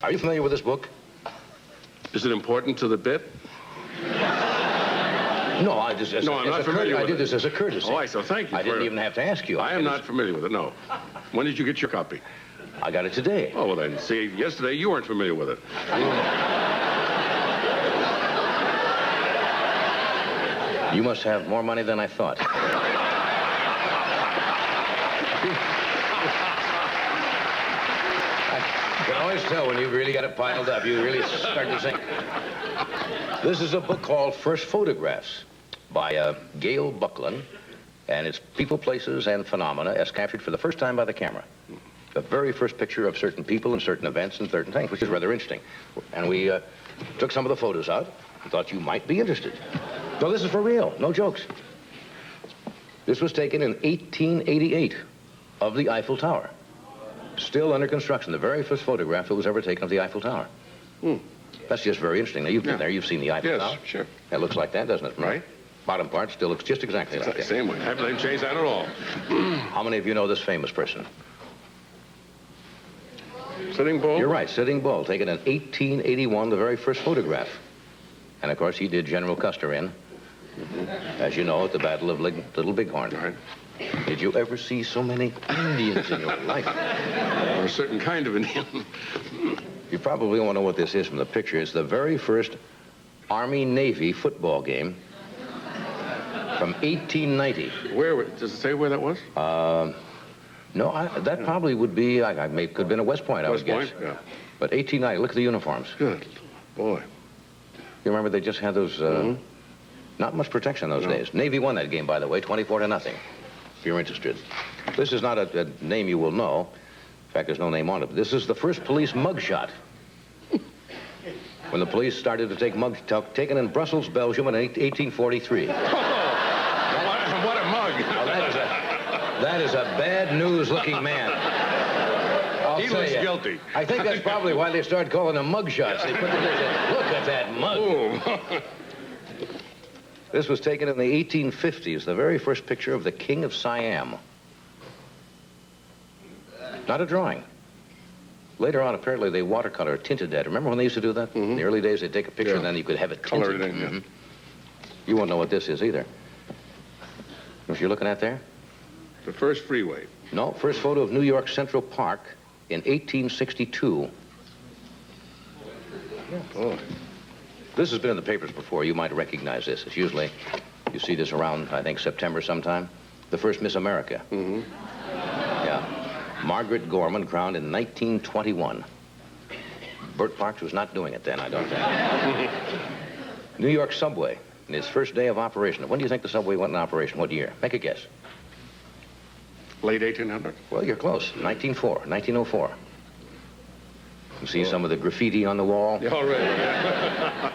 Are you familiar with this book? Is it important to the bit? No, I just... No, I'm not familiar with it. I did this as a courtesy. Oh, I so thank you. I didn't even have to ask you. I am not familiar with it, no. When did you get your copy? I got it today. Oh, well then, see, yesterday you weren't familiar with it. You must have more money than I thought. I can always tell when you've really got it piled up. You really start to sink. This is a book called First Photographs by Gail Buckland, and it's people, places, and phenomena as captured for the first time by the camera. The very first picture of certain people and certain events and certain things, which is rather interesting. And we took some of the photos out and thought you might be interested. So this is for real, no jokes. This was taken in 1888 of the Eiffel Tower. Still under construction, the very first photograph that was ever taken of the Eiffel Tower. That's just very interesting. Now, you've been there, you've seen the Eiffel Tower. Yes, sure. It looks like that, doesn't it? Right. Bottom part still looks just exactly like that. Same way. Haven't changed that at all. How many of you know this famous person? Sitting Bull? You're right, Sitting Bull, taken in 1881, the very first photograph. And, of course, he did General Custer in, as you know, at the Battle of Little Bighorn. Right. Did you ever see so many Indians in your life? Or a certain kind of Indian. You probably won't know what this is from the picture. It's the very first Army-Navy football game from 1890. Where, does it say where that was? No, that probably would be, could have been at West Point, I would guess. West Point, yeah. But 1890, look at the uniforms. Good boy. You remember they just had those, not much protection those days. Navy won that game, by the way, 24-0, if you're interested. This is not a name you will know. In fact, there's no name on it. But this is the first police mugshot. When the police started to take mugs, taken in Brussels, Belgium in 1843. What a mug. Well, that is a bad news-looking man. He looks guilty. I think that's probably why they started calling them mugshots. They put look at that mug. This was taken in the 1850s, the very first picture of the King of Siam. Not a drawing. Later on, apparently, they watercolor tinted that. Remember when they used to do that? In the early days, they'd take a picture and then you could have it tinted. Color it in, You won't know what this is either. What you're looking at there? The first freeway. No, first photo of New York Central Park in 1862. Boy. This has been in the papers before. You might recognize this. It's usually, you see this around, I think, September sometime. The first Miss America. Yeah. Margaret Gorman, crowned in 1921. Bert Parks was not doing it then, I don't think. New York subway, in its first day of operation. When do you think the subway went in operation? What year? Make a guess. Late 1800? Well, you're close. 1904. You see some of the graffiti on the wall? Yeah, already.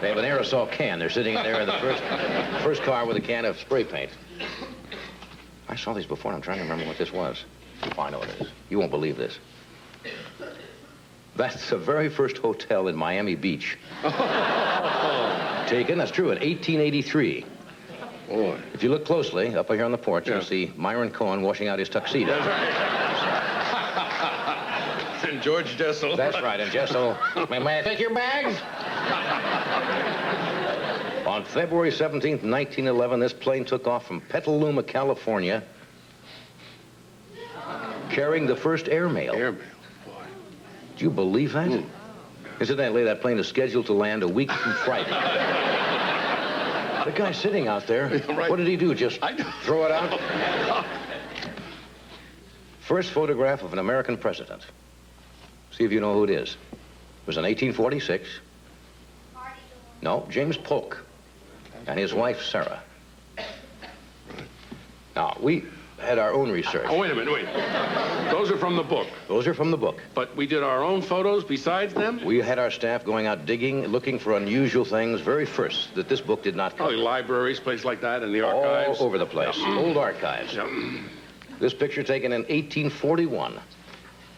They have an aerosol can. They're sitting there in the first car with a can of spray paint. I saw these before, and I'm trying to remember what this was. Oh, I know what it is. You won't believe this. That's the very first hotel in Miami Beach. Taken, that's true, in 1883. Boy. If you look closely, up here on the porch, you'll see Myron Cohen washing out his tuxedo. That's right. And George Jessel. That's right, and Jessel. May I take your bags? On February 17th, 1911, this plane took off from Petaluma, California, carrying the first airmail. Airmail, boy. Do you believe that? Incidentally, that plane is scheduled to land a week from Friday. The guy sitting out there, Right. What did he do? Just throw it out? First photograph of an American president. See if you know who it is. It was in 1846. No, James Polk and his wife, Sarah. Now, we had our own research. Oh, wait a minute, wait. Those are from the book. Those are from the book. But we did our own photos besides them? We had our staff going out digging, looking for unusual things, very first, that this book did not cover. Probably libraries, places like that, and the archives. All over the place. Old archives. Yeah. This picture taken in 1841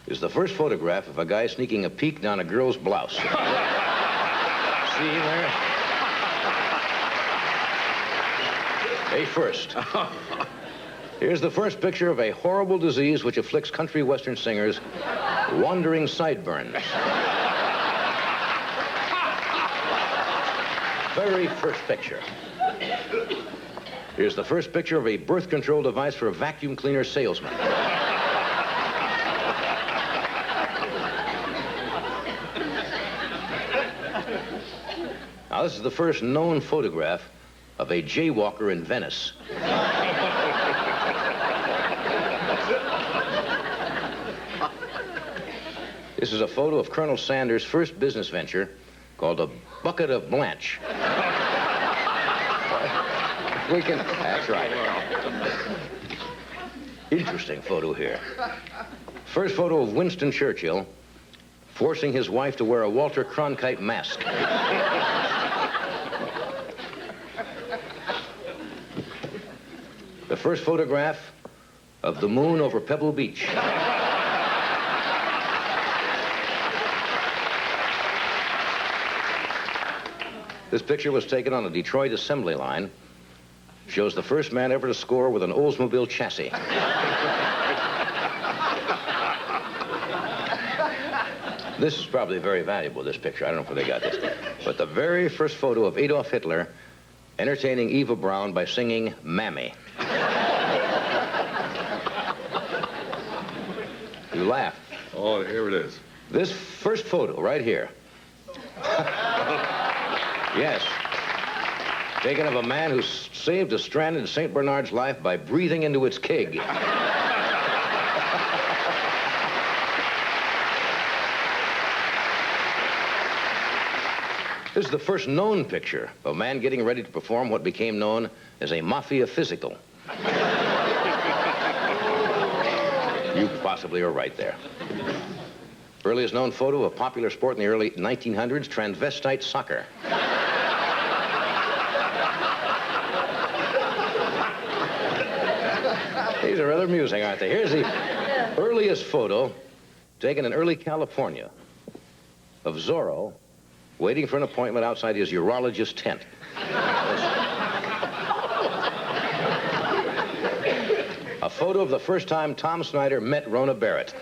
is the first photograph of a guy sneaking a peek down a girl's blouse. See there? A first. Here's the first picture of a horrible disease which afflicts country western singers, wandering sideburns. very first picture. Here's the first picture of a birth control device for a vacuum cleaner salesman. Now, this is the first known photograph of a jaywalker in Venice. This is a photo of Colonel Sanders' first business venture called a bucket of Blanche. That's right. Interesting photo here. First photo of Winston Churchill forcing his wife to wear a Walter Cronkite mask. The first photograph of the moon over Pebble Beach. This picture was taken on a Detroit assembly line. Shows the first man ever to score with an Oldsmobile chassis. This is probably very valuable, this picture. I don't know where they got this. But the very first photo of Adolf Hitler entertaining Eva Braun by singing Mammy. You laugh. Oh, here it is. This first photo right here. Yes. Taken of a man who saved a stranded St. Bernard's life by breathing into its keg. This is the first known picture of a man getting ready to perform what became known as a mafia physical. You possibly are right there. Earliest known photo of a popular sport in the early 1900s, transvestite soccer. These are rather amusing, aren't they? Here's the earliest photo taken in early California of Zorro waiting for an appointment outside his urologist's tent. A photo of the first time Tom Snyder met Rona Barrett.